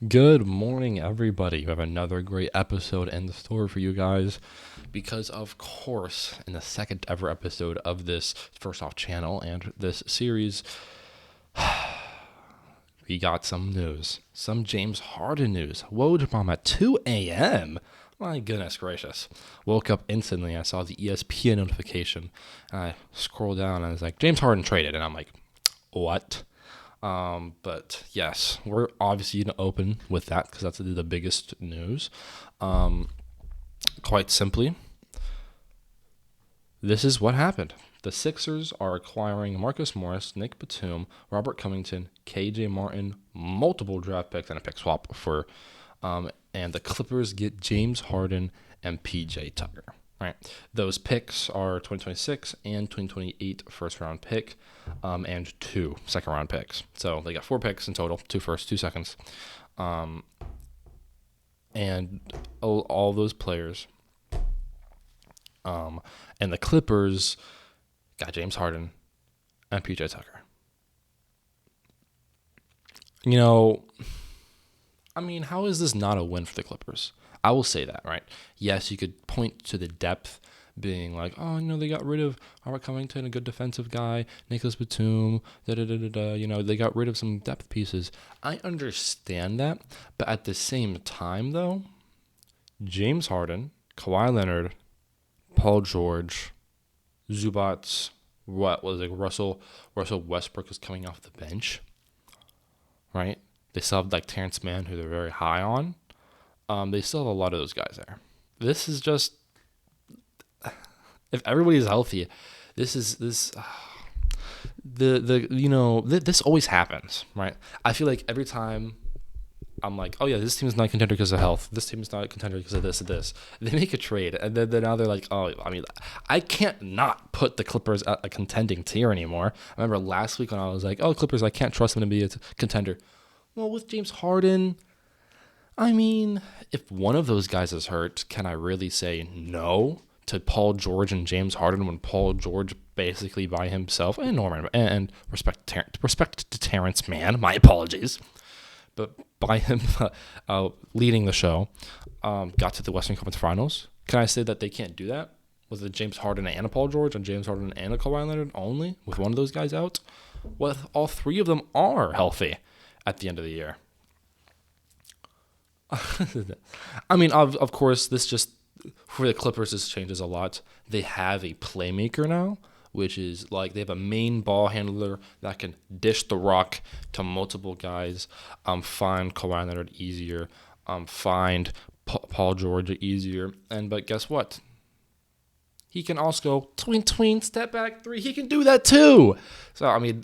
Good morning, everybody. We have another great episode in the store for you guys because, of course, in the second ever episode of this First Off channel and this series, we got some news. Some James Harden news. Woj bomb at 2 a.m. My goodness gracious. Woke up instantly. I saw the ESPN notification. And I scrolled down and I was like, James Harden traded. And I'm like, what? But yes, we're obviously going to open with that because that's the biggest news. Quite simply, this is what happened. The Sixers are acquiring Marcus Morris, Nick Batum, Robert Covington, KJ Martin, multiple draft picks, and a pick swap for, and the Clippers get James Harden and PJ Tucker. Right, those picks are 2026 and 2028 first round pick, and 2 second round picks. So they got 4 picks in total, 2 first, 2 seconds, and all those players. And the Clippers got James Harden and PJ Tucker. You know, I mean, how is this not a win for the Clippers? I will say that, right? Yes, you could point to the depth being like, oh, they got rid of Robert Covington, a good defensive guy, Nicholas Batum, they got rid of some depth pieces. I understand that, but at the same time, though, James Harden, Kawhi Leonard, Paul George, Zubats, Russell Westbrook is coming off the bench, right? They still have Terrence Mann, who they're very high on. They still have a lot of those guys there. This is just, if everybody's healthy, this always happens, right? I feel like every time I'm like, oh yeah, this team's not a contender because of health. This team's not a contender because of this and this. They make a trade, and then now they're like, oh, I mean, I can't not put the Clippers at a contending tier anymore. I remember last week when I was like, oh, Clippers, I can't trust them to be a contender. Well, with James Harden, I mean, if one of those guys is hurt, can I really say no to Paul George and James Harden when Paul George basically by himself, and Norman, and respect to Terrence Mann, my apologies, but by him leading the show, got to the Western Conference Finals. Can I say that they can't do that with a James Harden and a Paul George and James Harden and a Kawhi Leonard only with one of those guys out? Well, all 3 of them are healthy at the end of the year. I mean, of course, this just, for the Clippers, this changes a lot. They have a playmaker now, which is like they have a main ball handler that can dish the rock to multiple guys, find Kawhi Leonard easier, find Paul George easier. But guess what? He can also go tween, step back 3. He can do that too. So, I mean,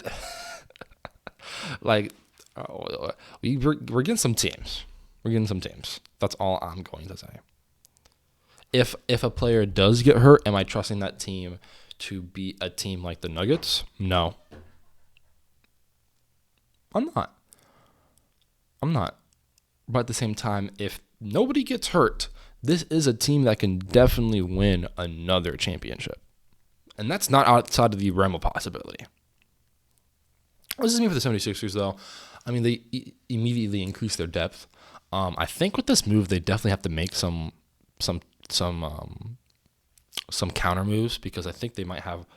we're getting some teams. We're getting some teams. That's all I'm going to say. If a player does get hurt, am I trusting that team to be a team like the Nuggets? No. I'm not. But at the same time, if nobody gets hurt, this is a team that can definitely win another championship. And that's not outside of the realm of possibility. What does this mean for the 76ers, though? I mean, they immediately increase their depth. I think with this move, they definitely have to make some counter moves because I think they might have.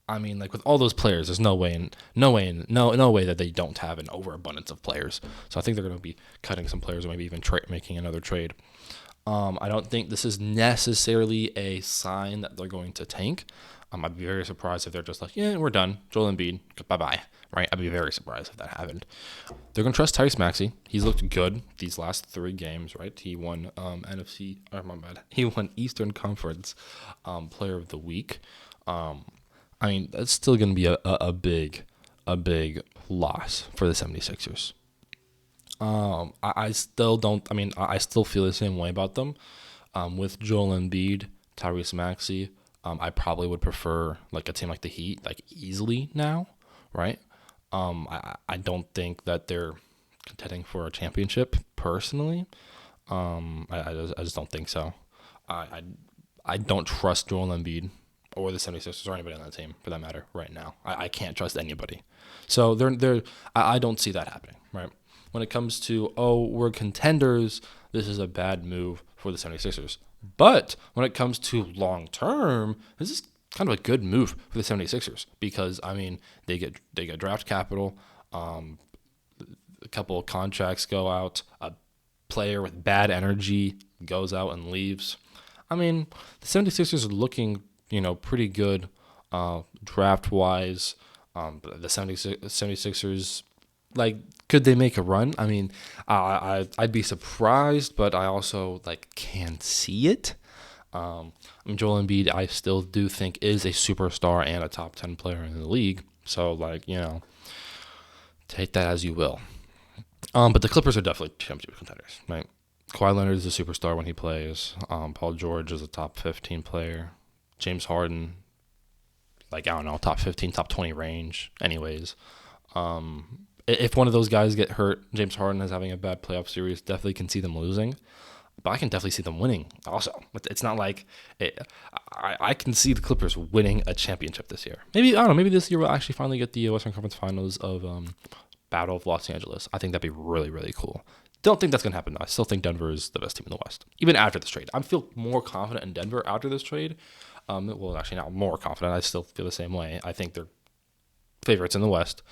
I mean, like with all those players, there's no way that they don't have an overabundance of players. So I think they're going to be cutting some players or maybe even making another trade. I don't think this is necessarily a sign that they're going to tank. I'd be very surprised if they're just like, yeah, we're done. Joel Embiid, bye-bye. Right? I'd be very surprised if that happened. They're going to trust Tyrese Maxey. He's looked good these last 3 games, right? He won He won Eastern Conference Player of the Week. I mean, that's still going to be a big loss for the 76ers. I still don't. I mean, I still feel the same way about them. With Joel Embiid, Tyrese Maxey, I probably would prefer like a team like the Heat, like easily now, right? I don't think that they're contending for a championship personally. I just don't think so. I don't trust Joel Embiid or the 76ers or anybody on that team for that matter right now. I can't trust anybody. So I don't see that happening, right? when it comes to, oh, we're contenders, this is a bad move for the 76ers. But when it comes to long term, this is kind of a good move for the 76ers because, I mean, they get draft capital, a couple of contracts go out, a player with bad energy goes out and leaves. I mean, the 76ers are looking, pretty good draft-wise. The 76ers, like, could they make a run? I mean, I'd be surprised, but I also, can't see it. Joel Embiid, I still do think is a superstar and a top 10 player in the league. So, take that as you will. But the Clippers are definitely championship contenders, right? Kawhi Leonard is a superstar when he plays. Paul George is a top 15 player. James Harden, top 15, top 20 range. Anyways, if one of those guys get hurt, James Harden is having a bad playoff series, definitely can see them losing. But I can definitely see them winning also. It's not like I can see the Clippers winning a championship this year. Maybe, I don't know, maybe this year we'll actually finally get the Western Conference Finals of Battle of Los Angeles. I think that'd be really, really cool. Don't think that's going to happen, though. I still think Denver is the best team in the West, even after this trade. I feel more confident in Denver after this trade. Well, actually, not more confident. I still feel the same way. I think they're favorites in the West.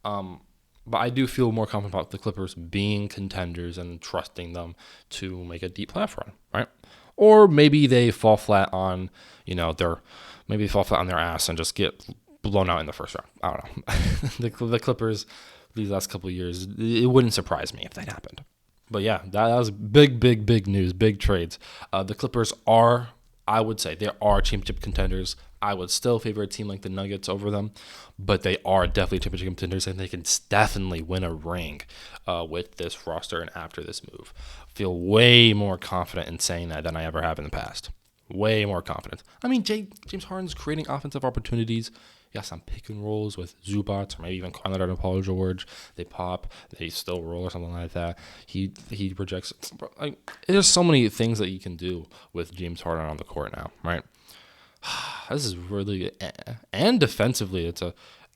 But I do feel more confident about the Clippers being contenders and trusting them to make a deep playoff run, right? Or maybe they fall flat on, maybe they fall flat on their ass and just get blown out in the first round. I don't know. The Clippers, these last couple of years, it wouldn't surprise me if that happened. But yeah, that was big news, big trades. The Clippers are, I would say, they are championship contenders. I would still favor a team like the Nuggets over them, but they are definitely championship contenders, and they can definitely win a ring with this roster and after this move. Feel way more confident in saying that than I ever have in the past. Way more confident. I mean, James Harden's creating offensive opportunities. He got some pick and rolls with Zubac, or maybe even Kawhi Leonard and Paul George. They pop, they still roll or something like that. He projects. There's so many things that you can do with James Harden on the court now, right? This is really, and defensively,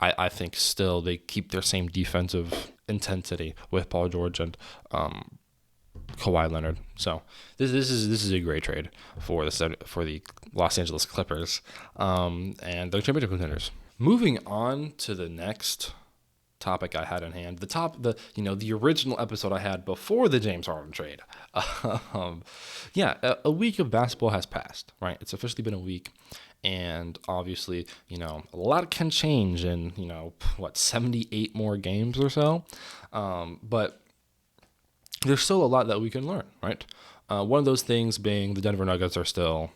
I think still they keep their same defensive intensity with Paul George and Kawhi Leonard. So this is a great trade for the Los Angeles Clippers, and they're championship contenders. Moving on to the next topic I had in hand, the original episode I had before the James Harden trade. A week of basketball has passed, right? It's officially been a week, and obviously, a lot can change in 78 more games or so, but there's still a lot that we can learn, right? One of those things being the Denver Nuggets are still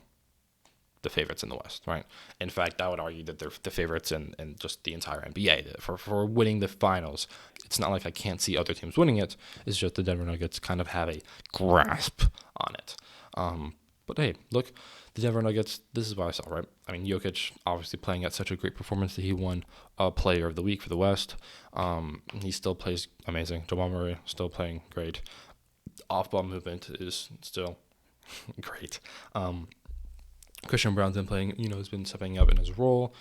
the favorites in the West, right? In fact, I would argue that they're the favorites in just the entire NBA for winning the finals. It's not like I can't see other teams winning it. It's just the Denver Nuggets kind of have a grasp on it. But hey, look, the Denver Nuggets, this is what I saw, right? I mean, Jokic obviously playing at such a great performance that he won Player of the Week for the West. He still plays amazing. Jamal Murray still playing great. Off-ball movement is still great. Christian Brown's been playing, has been stepping up in his role.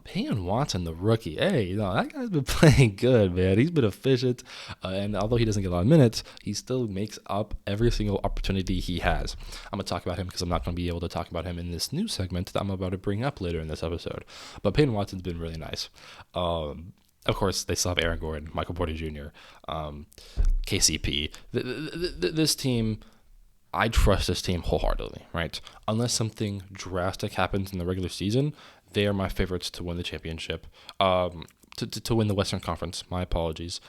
Peyton Watson, the rookie, that guy's been playing good, man. He's been efficient, and although he doesn't get a lot of minutes, he still makes up every single opportunity he has. I'm going to talk about him because I'm not going to be able to talk about him in this new segment that I'm about to bring up later in this episode. But Peyton Watson's been really nice. Of course, they still have Aaron Gordon, Michael Porter Jr., KCP. This team, I trust this team wholeheartedly, right? Unless something drastic happens in the regular season, they are my favorites to win the championship. To win the Western Conference. My apologies.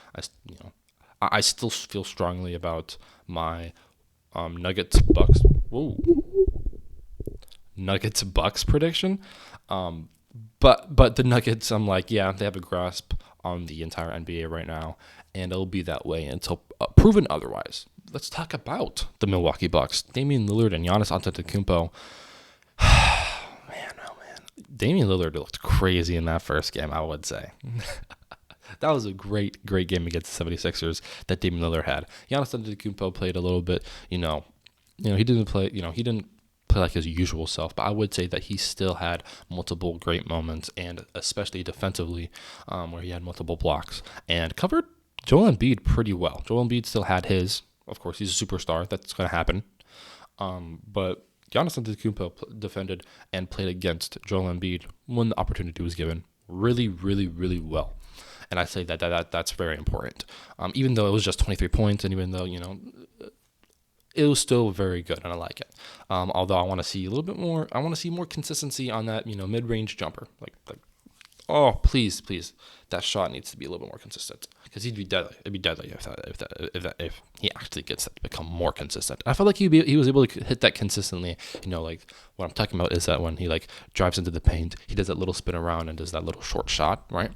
I still feel strongly about my Nuggets Bucks. Whoa. Nuggets Bucks prediction. But the Nuggets, I'm like, yeah, they have a grasp on the entire NBA right now, and it'll be that way until proven otherwise. Let's talk about the Milwaukee Bucks. Damian Lillard and Giannis Antetokounmpo. Man. Damian Lillard looked crazy in that first game, I would say. That was a great game against the 76ers that Damian Lillard had. Giannis Antetokounmpo played a little bit, he didn't play like his usual self, but I would say that he still had multiple great moments, and especially defensively, where he had multiple blocks and covered Joel Embiid pretty well. Joel Embiid still had his. Of course, he's a superstar. That's going to happen. But Giannis Antetokounmpo defended and played against Joel Embiid when the opportunity was given really, really, really well. And I say that's very important. Even though it was just 23 points, and even though, it was still very good, and I like it. Although I want to see a little bit more. I want to see more consistency on that, mid-range jumper. Oh, please, that shot needs to be a little bit more consistent, because he'd be deadly. It'd be deadly if he actually gets that to become more consistent. I felt like he was able to hit that consistently. What I'm talking about is that when he drives into the paint, he does that little spin around and does that little short shot, right?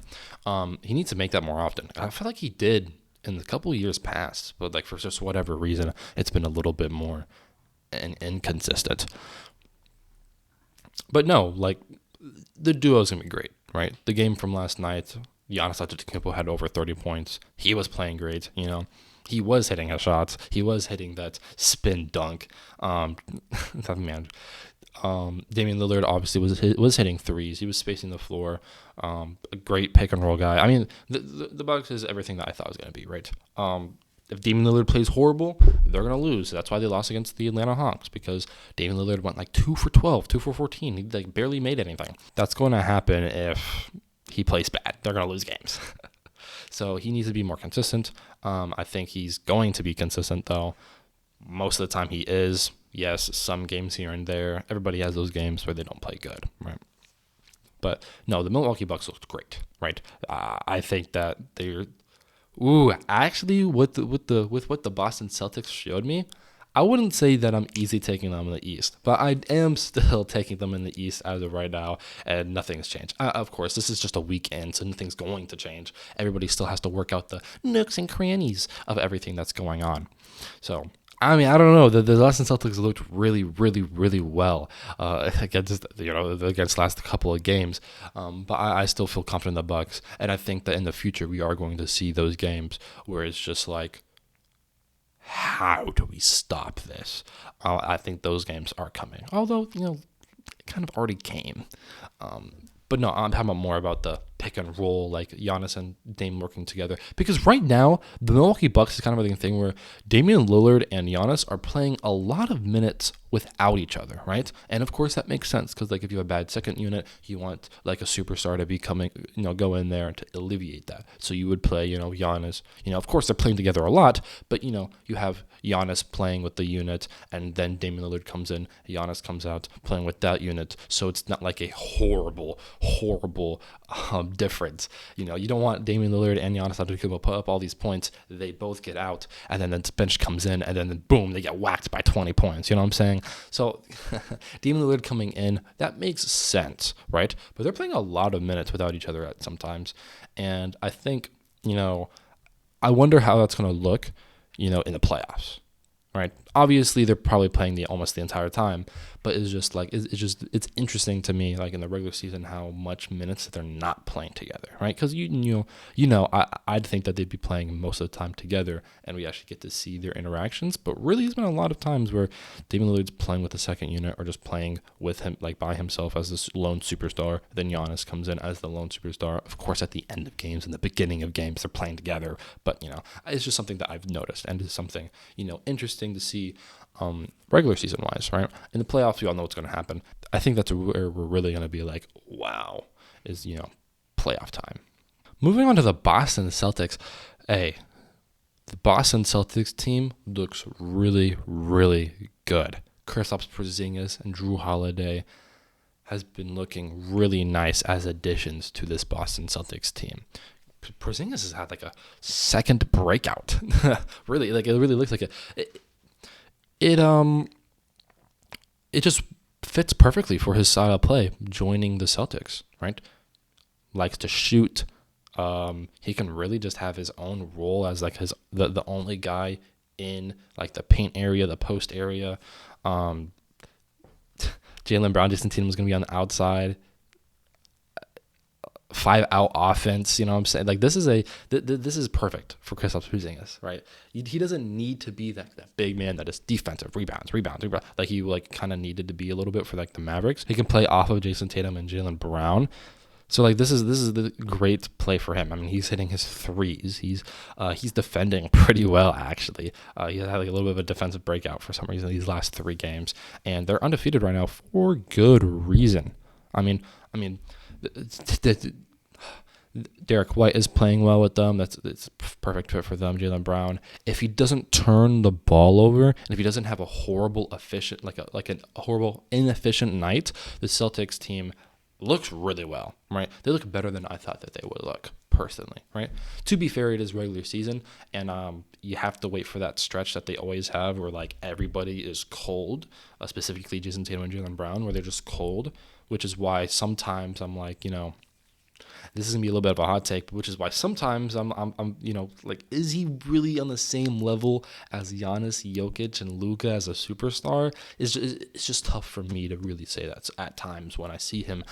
He needs to make that more often. I feel like he did in the couple of years past, but for just whatever reason, it's been a little bit more inconsistent. But no, the duo is gonna be great, right? The game from last night, Giannis Antetokounmpo had over 30 points. He was playing great, He was hitting his shots. He was hitting that spin dunk. That man. Damian Lillard obviously was hitting threes. He was spacing the floor. A great pick and roll guy. I mean, the Bucks is everything that I thought it was going to be, right? If Damian Lillard plays horrible, they're going to lose. That's why they lost against the Atlanta Hawks, because Damian Lillard went 2 for 12, 2 for 14. He barely made anything. That's going to happen if he plays bad. They're going to lose games. So he needs to be more consistent. I think he's going to be consistent, though. Most of the time he is. Yes, some games here and there. Everybody has those games where they don't play good, right? But no, the Milwaukee Bucks looked great, right? I think that they're. Actually, with what the Boston Celtics showed me, I wouldn't say that I'm easy taking them in the East, but I am still taking them in the East as of right now, and nothing's changed. Of course, this is just a weekend, so nothing's going to change. Everybody still has to work out the nooks and crannies of everything that's going on. So, I mean, I don't know. The Boston Celtics looked really, really, really well against last couple of games. But I still feel confident in the Bucks, and I think that in the future we are going to see those games where it's just how do we stop this? I think those games are coming. Although, it kind of already came. But no, I'm talking more about the pick and roll, Giannis and Dame working together. Because right now, the Milwaukee Bucks is kind of a thing where Damian Lillard and Giannis are playing a lot of minutes without each other, right? And of course that makes sense, because if you have a bad second unit, you want a superstar to be coming, go in there to alleviate that. So you would play, Giannis. Of course they're playing together a lot, but you have Giannis playing with the unit, and then Damian Lillard comes in, Giannis comes out playing with that unit. So it's not a horrible difference. You don't want Damian Lillard and Giannis Antetokounmpo put up all these points. They both get out, and then the bench comes in, and then boom, they get whacked by 20 points. You know what I'm saying? So Damian Lillard coming in, that makes sense, right? But they're playing a lot of minutes without each other at sometimes, and I think I wonder how that's going to look, in the playoffs. Right. Obviously, they're probably playing almost the entire time, but it's just it's interesting to me, in the regular season, how much minutes they're not playing together, right? Because I'd think that they'd be playing most of the time together, and we actually get to see their interactions. But really, there's been a lot of times where Damian Lillard's playing with the second unit, or just playing with him by himself as this lone superstar. Then Giannis comes in as the lone superstar. Of course, at the end of games and the beginning of games, they're playing together. But it's just something that I've noticed, and it's something interesting to see regular season wise, right? In the playoffs, we all know what's going to happen. I think that's where we're really going to be wow, is playoff time. Moving on to the Boston Celtics. The Boston Celtics team looks really, really good. Kristaps Porzingis and Jrue Holiday has been looking really nice as additions to this Boston Celtics team. Porzingis has had a second breakout. Really, it really looks like it just fits perfectly for his style of play, joining the Celtics, right? Likes to shoot. He can really just have his own role as the only guy in the paint area, the post area. Jaylen Brown, Jason Tatum is going to be on the outside. 5-out offense, you know what I'm saying? This is perfect for Kristaps Porzingis, right? He doesn't need to be that big man that is defensive, rebounds. Like he kind of needed to be a little bit for the Mavericks. He can play off of Jason Tatum and Jaylen Brown. So like this is the great play for him. I mean, he's hitting his threes. He's defending pretty well actually. He had like a little bit of a defensive breakout for some reason these last 3 games, and they're undefeated right now for good reason. I mean, Derek White is playing well with them. It's a perfect fit for them. Jaylen Brown, if he doesn't turn the ball over, and if he doesn't have a horrible efficient like a horrible inefficient night, the Celtics team looks really well, right? They look better than I thought that they would look, personally, right? To be fair, it is regular season, and you have to wait for that stretch that they always have where, like, everybody is cold, specifically Jason Tatum and Jaylen Brown, where they're just cold, which is why sometimes I'm like, this is going to be a little bit of a hot take, which is why sometimes I'm like, is he really on the same level as Giannis, Jokic, and Luka as a superstar? It's just tough for me to really say that at times when I see him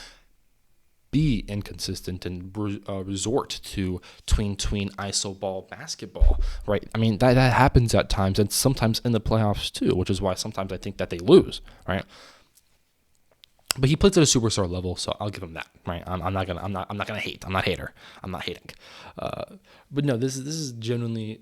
be inconsistent and resort to tween iso ball basketball, right? I mean, that happens at times, and sometimes in the playoffs too, which is why sometimes I think that they lose, right? But he plays at a superstar level, so I'll give him that, right? I'm not gonna hate. I'm not hating. But no, this is genuinely,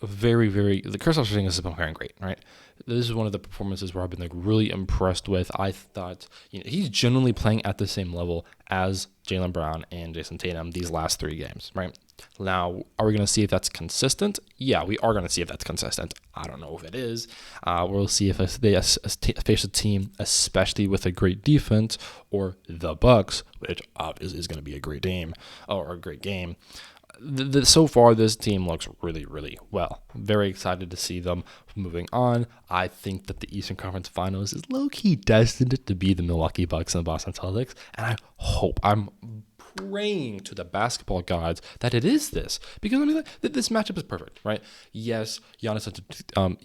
a very, very, the Kristaps thing has been playing great, right? This is one of the performances where I've been like really impressed with. I thought he's genuinely playing at the same level as Jaylen Brown and Jason Tatum these last 3 games, right? Now, are we going to see if that's consistent? Yeah, we are going to see if that's consistent. I don't know if it is. We'll see if they face a team, especially with a great defense, or the Bucks, which obviously is going to be a great game or a great game. So far, this team looks really, really well. Very excited to see them moving on. I think that the Eastern Conference Finals is low-key destined to be the Milwaukee Bucks and the Boston Celtics, and I'm praying to the basketball gods that it is this, because I mean, this matchup is perfect, right? Yes, Giannis,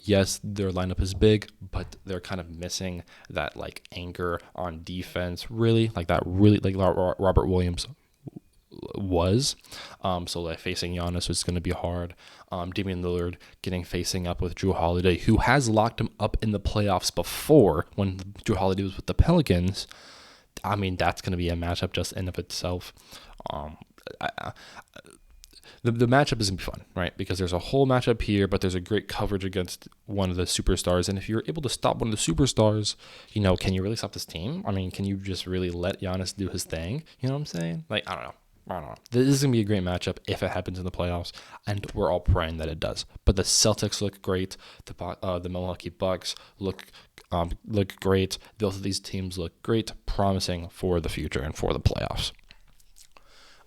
yes, their lineup is big, but they're kind of missing that like anchor on defense, really, like Robert Williams was. So like facing Giannis is going to be hard. Damian Lillard facing up with Jrue Holiday, who has locked him up in the playoffs before when Jrue Holiday was with the Pelicans. I mean, that's going to be a matchup just in of itself. The matchup is going to be fun, right? Because there's a whole matchup here, but there's a great coverage against one of the superstars. And if you're able to stop one of the superstars, can you really stop this team? I mean, can you just really let Giannis do his thing? You know what I'm saying? Like, I don't know. This is going to be a great matchup if it happens in the playoffs, and we're all praying that it does. But the Celtics look great. The Milwaukee Bucks look great. Both of these teams look great, promising for the future and for the playoffs.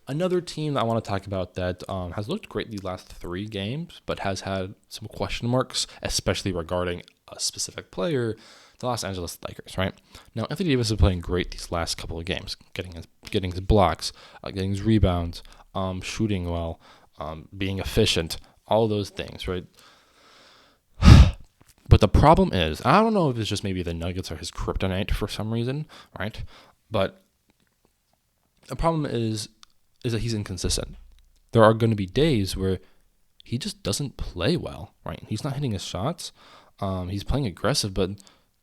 Another team that I want to talk about that has looked great these last 3 games, but has had some question marks, especially regarding a specific player, the Los Angeles Lakers, right? Now, Anthony Davis is playing great these last couple of games, getting his blocks, getting his rebounds, shooting well, being efficient, all those things, right? But the problem is, I don't know if it's just maybe the Nuggets are his kryptonite for some reason, right? But the problem is that he's inconsistent. There are going to be days where he just doesn't play well, right? He's not hitting his shots. He's playing aggressive, but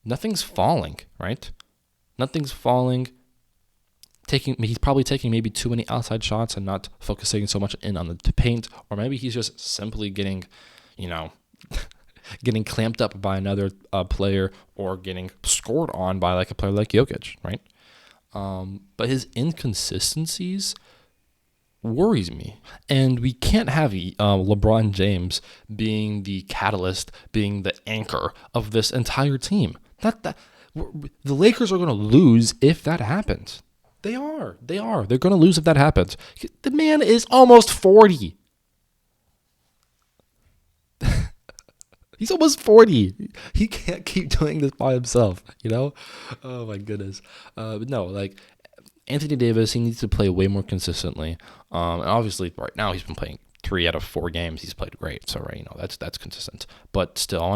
nothing's falling, right? Nothing's falling. He's probably taking maybe too many outside shots and not focusing so much in on the paint, or maybe he's just simply getting clamped up by another player, or getting scored on by like a player like Jokic, right? But his inconsistencies worries me, and we can't have LeBron James being the catalyst, being the anchor of this entire team. The Lakers are going to lose if that happens. They are. They're going to lose if that happens. The man is almost 40. He's almost 40. He can't keep doing this by himself, Oh, my goodness. But no, like, Anthony Davis, he needs to play way more consistently. And obviously, right now, he's been playing 3 out of 4 games. He's played great. So, right, that's consistent. But still, I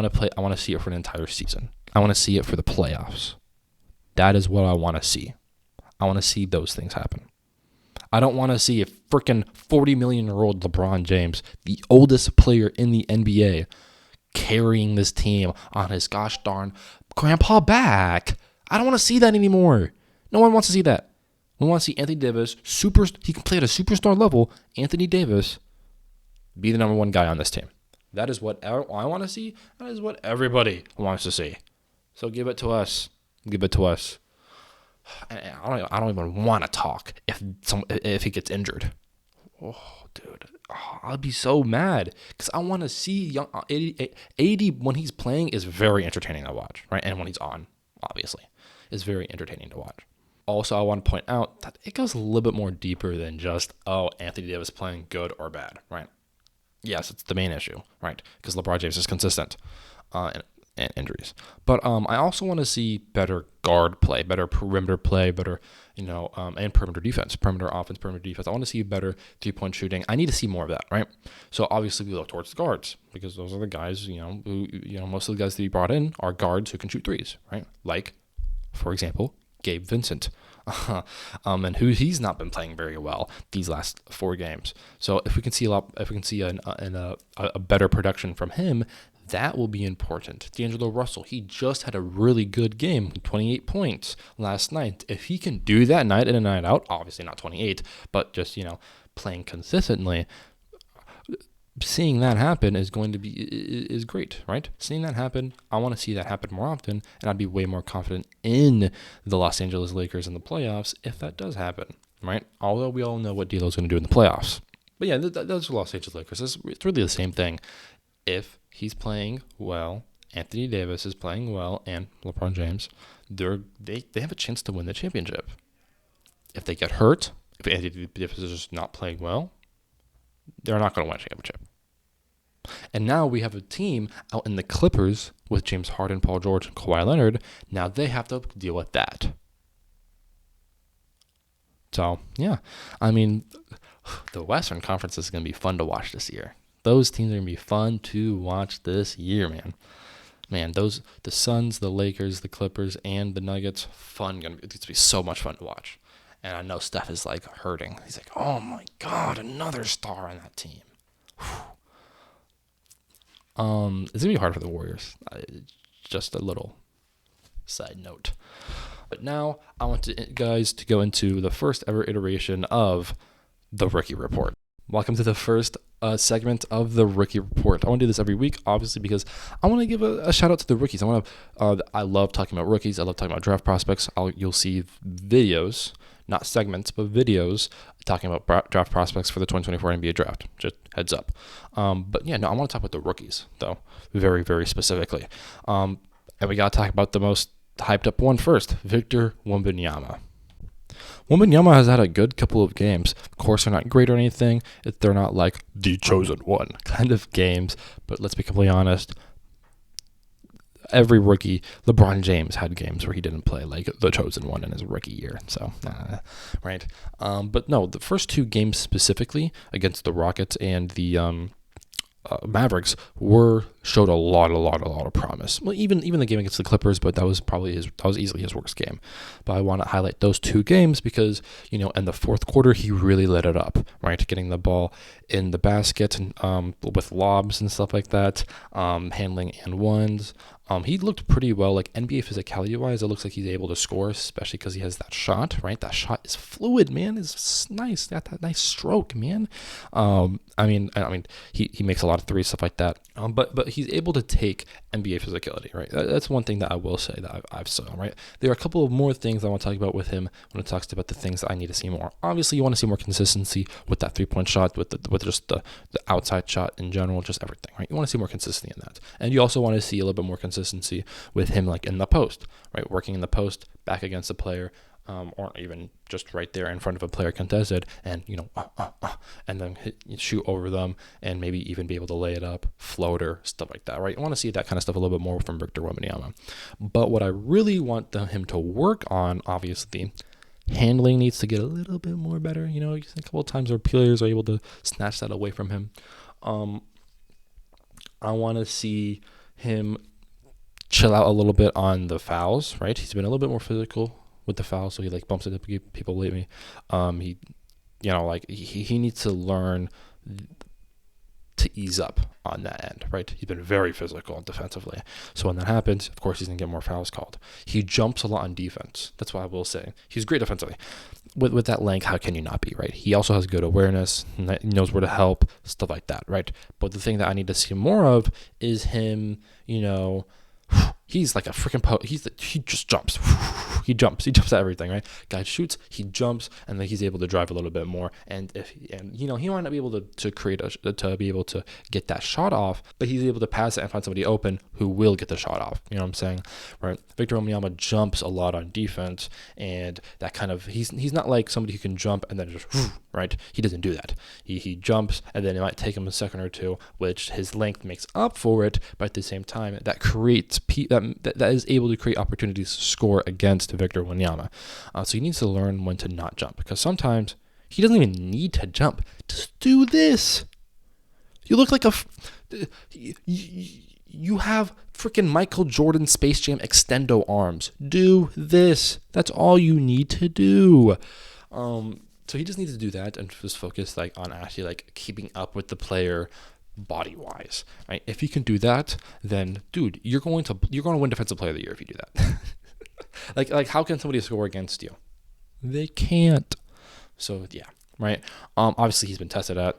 want to see it for an entire season. I want to see it for the playoffs. That is what I want to see. I want to see those things happen. I don't want to see a freaking 40 million-year-old LeBron James, the oldest player in the NBA, carrying this team on his gosh darn grandpa back. I don't want to see that anymore. No one wants to see that. We want to see Anthony Davis, he can play at a superstar level. Anthony Davis be the number one guy on this team. That is what I want to see. That is what everybody wants to see. So give it to us. Give it to us. I don't even want to talk if he gets injured. Oh, dude. Oh, I'd be so mad because I want to see AD when he's playing is very entertaining to watch, right? And when he's on, obviously, is very entertaining to watch. Also, I want to point out that it goes a little bit more deeper than just, Anthony Davis playing good or bad, right? Yes, it's the main issue, right? Because LeBron James is consistent and injuries. But I also want to see better guard play, better perimeter play, better, and perimeter defense, perimeter offense, perimeter defense. I want to see better three-point shooting. I need to see more of that, right? So obviously we look towards the guards because those are the guys, who, most of the guys that he brought in are guards who can shoot threes, right? Like, for example, Gabe Vincent. And he's not been playing very well these last 4 games. So if we can see a better production from him, that will be important. D'Angelo Russell, he just had a really good game, 28 points last night. If he can do that night in and night out, obviously not 28, but just playing consistently, seeing that happen is great, right? Seeing that happen, I want to see that happen more often, and I'd be way more confident in the Los Angeles Lakers in the playoffs if that does happen, right? Although we all know what D'Lo's going to do in the playoffs. But yeah, those Los Angeles Lakers. It's really the same thing. If he's playing well, Anthony Davis is playing well, and LeBron James, they have a chance to win the championship. If they get hurt, if Anthony Davis is just not playing well, they're not going to win a championship. And now we have a team out in the Clippers with James Harden, Paul George, and Kawhi Leonard. Now they have to deal with that. So, yeah. I mean, the Western Conference is going to be fun to watch this year. Those teams are going to be fun to watch this year, man. Man, the Suns, the Lakers, the Clippers, and the Nuggets, it's going to be so much fun to watch. And I know Steph is like hurting. He's like, oh my God, another star on that team. It's going to be hard for the Warriors. Just a little side note. But now I want guys to go into the first ever iteration of the Rookie Report. Welcome to the first segment of the Rookie Report. I want to do this every week, obviously, because I want to give a shout out to the rookies. I love talking about rookies. I love talking about draft prospects. You'll see videos, not segments, but videos talking about draft prospects for the 2024 NBA draft. Just heads up. But yeah, no, I want to talk about the rookies, though, very, very specifically. And we got to talk about the most hyped up one first, Victor Wembanyama. Wembanyama has had a good couple of games. Of course, they're not great or anything. They're not like the chosen one kind of games. But let's be completely honest. Every rookie, LeBron James had games where he didn't play like the chosen one in his rookie year. So, right. But no, the first 2 games specifically against the Rockets and the Mavericks showed a lot of promise. Well, even the game against the Clippers, but that was easily his worst game. But I want to highlight those 2 games because in the fourth quarter he really lit it up, right? Getting the ball in the basket and with lobs and stuff like that, handling and ones. He looked pretty well, like NBA physicality-wise. It looks like he's able to score, especially because he has that shot, right? That shot is fluid, man. It's nice. Got that nice stroke, man. I mean, he makes a lot of threes, stuff like that. But he's able to take NBA physicality, right? That's one thing that I will say that I've saw, right? There are a couple of more things I want to talk about with him when it talks about the things that I need to see more. Obviously, you want to see more consistency with that 3-point shot, with just the outside shot in general, just everything, right? You want to see more consistency in that, and you also want to see a little bit more consistency with him, like in the post, right? Working in the post, back against a player, or even just right there in front of a player contested, and and then shoot over them, and maybe even be able to lay it up, floater, stuff like that, right? You want to see that kind of stuff a little bit more from Victor Wembanyama. But what I really want him to work on, obviously, handling needs to get a little bit more better. A couple of times where players are able to snatch that away from him. I want to see him chill out a little bit on the fouls, right? He's been a little bit more physical with the fouls, so he bumps into people lately. He needs to learn to ease up on that end, right? He's been very physical defensively. So when that happens, of course, he's going to get more fouls called. He jumps a lot on defense. That's what I will say. He's great defensively. With that length, how can you not be, right? He also has good awareness. He knows where to help, stuff like that, right? But the thing that I need to see more of is him, he's like a freaking he just jumps. He jumps at everything, right? Guy shoots, he jumps, and then he's able to drive a little bit more. And he might not be able to create to be able to get that shot off, but he's able to pass it and find somebody open who will get the shot off. You know what I'm saying, right? Victor Wembanyama jumps a lot on defense, and that kind of he's not like somebody who can jump and then just right. He doesn't do that. He jumps, and then it might take him a second or two, which his length makes up for it. But at the same time, that creates that is able to create opportunities to score against Victor Wembanyama. So he needs to learn when to not jump, because sometimes he doesn't even need to jump. Just do this. You look like you have freaking Michael Jordan Space Jam extendo arms. Do this. That's all you need to do. So he just needs to do that and just focus on actually keeping up with the player body wise, right? If you can do that, then dude, you're going to win Defensive Player of the Year if you do that. like how can somebody score against you? They can't. So yeah, right. Obviously he's been tested at,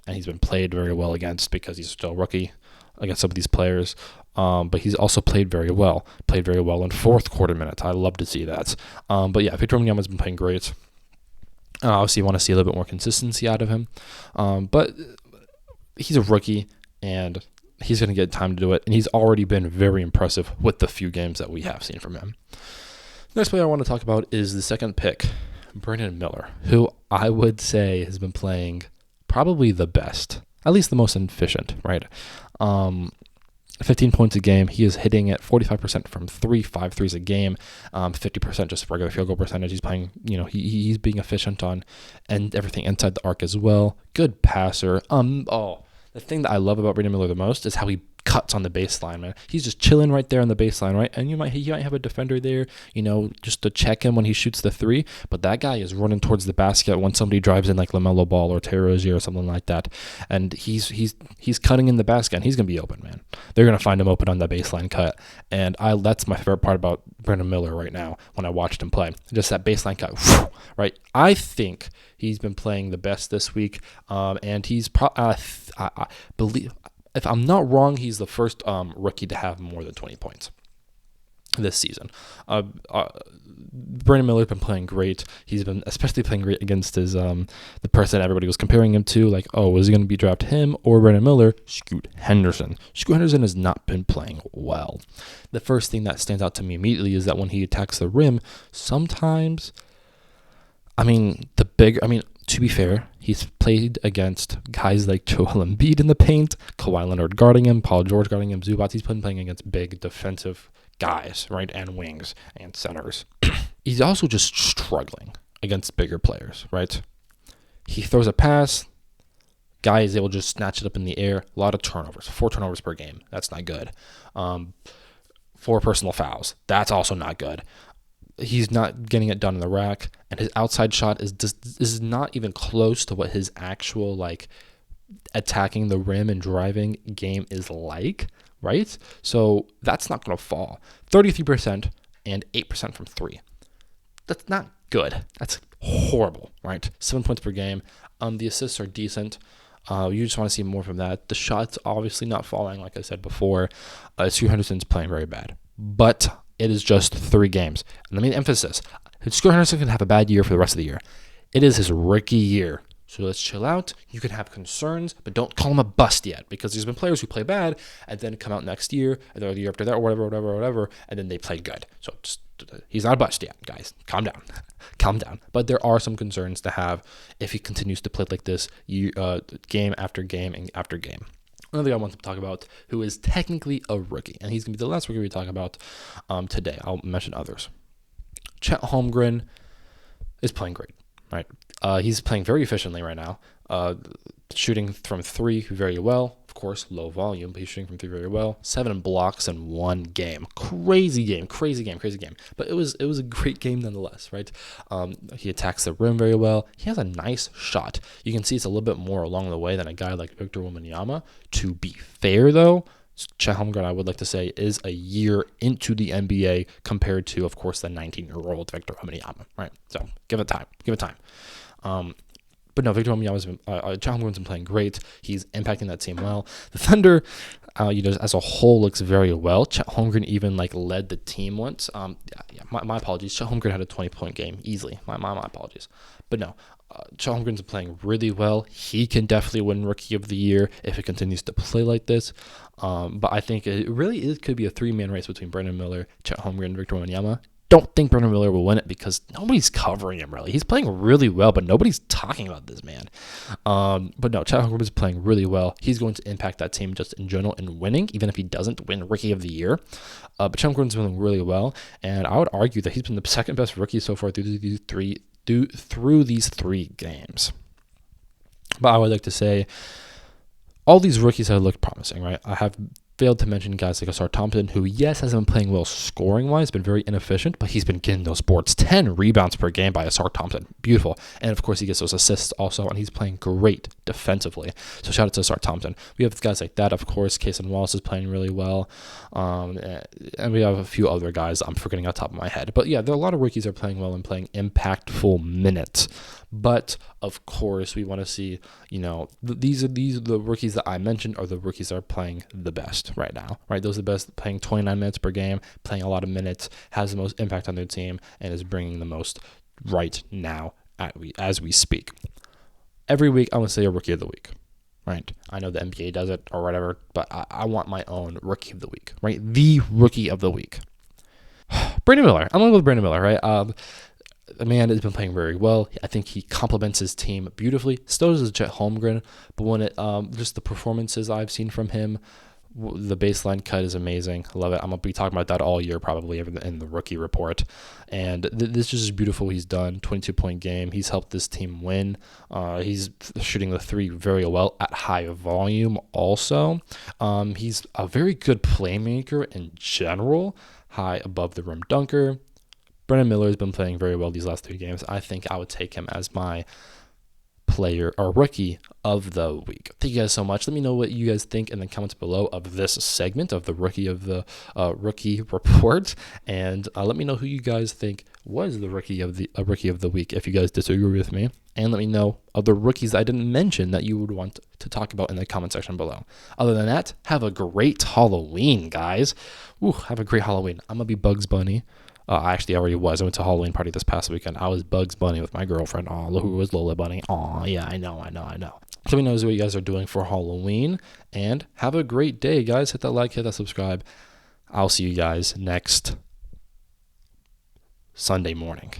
and he's been played very well against because he's still a rookie against some of these players. But he's also played very well in fourth quarter minutes. I love to see that. But yeah, Victor Wembanyama has been playing great. Obviously, you want to see a little bit more consistency out of him. But he's a rookie, and he's going to get time to do it. And he's already been very impressive with the few games that we have seen from him. Next player I want to talk about is the second pick, Brandon Miller, who I would say has been playing probably the best, at least the most efficient, right? 15 points a game. He is hitting at 45% from 5 threes a game, 50% just regular field goal percentage. He's playing, he's being efficient on and everything inside the arc as well. Good passer. The thing that I love about Brandon Miller the most is how he cuts on the baseline, man. He's just chilling right there on the baseline, right? And you might have a defender there, just to check him when he shoots the three. But that guy is running towards the basket when somebody drives in like LaMelo Ball or Terry Rozier or something like that. And he's cutting in the basket, and he's gonna be open, man. They're gonna find him open on the baseline cut. And that's my favorite part about Brandon Miller right now when I watched him play. Just that baseline cut, right? I think he's been playing the best this week, and he's I believe, if I'm not wrong, he's the first rookie to have more than 20 points this season. Brandon Miller's been playing great. He's been especially playing great against his the person everybody was comparing him to. Like, was he going to be draft him or Brandon Miller? Scoot Henderson. Scoot Henderson has not been playing well. The first thing that stands out to me immediately is that when he attacks the rim, sometimes, to be fair, he's played against guys like Joel Embiid in the paint, Kawhi Leonard guarding him, Paul George guarding him, Zubac. He's been playing against big defensive guys, right, and wings and centers. He's also just struggling against bigger players, right? He throws a pass, guy is able to just snatch it up in the air. A lot of turnovers, 4 turnovers per game. That's not good. 4 personal fouls. That's also not good. He's not getting it done in the rack, and his outside shot is not even close to what his actual attacking the rim and driving game is like, right? So that's not going to fall. 33% and 8% from 3. That's not good. That's horrible, right? 7 points per game. The assists are decent. You just want to see more from that. The shot's obviously not falling, like I said before. Scoot Henderson's playing very bad, but it is just 3 games. And let me emphasize, Scoot Henderson can have a bad year for the rest of the year. It is his rookie year. So let's chill out. You can have concerns, but don't call him a bust yet, because there's been players who play bad and then come out next year, and the year after that, or whatever, and then they play good. So he's not a bust yet, guys. Calm down. Calm down. But there are some concerns to have if he continues to play like this game after game and after game. Another guy I want to talk about who is technically a rookie, and he's going to be the last rookie we talk about today. I'll mention others. Chet Holmgren is playing great. right? He's playing very efficiently right now, shooting from three very well. Of course, low volume, but he's shooting from three very well. 7 blocks in one game. Crazy game. But it was a great game nonetheless, right? He attacks the rim very well. He has a nice shot. You can see it's a little bit more along the way than a guy like Victor Wembanyama. To be fair, though, Chet Holmgren, I would like to say, is a year into the NBA compared to, of course, the 19-year-old Victor Wembanyama, right? So give it time. But no, Victor Wembanyama's been, Chet Holmgren's been playing great. He's impacting that team well. The Thunder, as a whole, looks very well. Chet Holmgren even led the team once. My apologies. Chet Holmgren had a 20-point game easily. My apologies. But no, Chet Holmgren's playing really well. He can definitely win Rookie of the Year if it continues to play like this. But I think it really could be a 3-man race between Brandon Miller, Chet Holmgren, and Victor Wembanyama. Don't think Brandon Miller will win it because nobody's covering him really. He's playing really well, but nobody's talking about this man. But no, Chet Holmgren is playing really well. He's going to impact that team just in general in winning, even if he doesn't win Rookie of the Year. But Chet Holmgren's playing really well, and I would argue that he's been the second best rookie so far through these three games. But I would like to say all these rookies have looked promising, right? I have failed to mention guys like Asar Thompson, who, yes, hasn't been playing well scoring-wise, been very inefficient, but he's been getting those boards. 10 rebounds per game by Asar Thompson. Beautiful. And, of course, he gets those assists also, and he's playing great defensively. So shout out to Asar Thompson. We have guys like that, of course. Kason Wallace is playing really well. And we have a few other guys I'm forgetting off the top of my head. But, yeah, there are a lot of rookies that are playing well and playing impactful minutes. But, of course, we want to see, these are the rookies that I mentioned are the rookies that are playing the best right now, right? Those are the best, playing 29 minutes per game, playing a lot of minutes, has the most impact on their team, and is bringing the most right now as we speak. Every week, I want to say a rookie of the week, right? I know the NBA does it or whatever, but I want my own rookie of the week, right? The rookie of the week. Brandon Miller. I'm going to go with Brandon Miller, right? The man has been playing very well. I think he complements his team beautifully. So does Chet Holmgren. But when just the performances I've seen from him, the baseline cut is amazing. I love it. I'm going to be talking about that all year probably in the rookie report. And this is just beautiful. He's done 22-point game. He's helped this team win. He's shooting the three very well at high volume also. He's a very good playmaker in general. High above the rim dunker. Brandon Miller has been playing very well these last 3 games. I think I would take him as my player or rookie of the week. Thank you guys so much. Let me know what you guys think in the comments below of this segment of the rookie of the rookie report, and let me know who you guys think was the rookie of the week if you guys disagree with me, and let me know other rookies I didn't mention that you would want to talk about in the comment section below. Other than that, have a great Halloween, guys. Have a great Halloween. I'm gonna be Bugs Bunny. I actually already was. I went to a Halloween party this past weekend. I was Bugs Bunny with my girlfriend. Who was Lola Bunny? Yeah, I know. So let me know what you guys are doing for Halloween. And have a great day, guys. Hit that like, hit that subscribe. I'll see you guys next Sunday morning.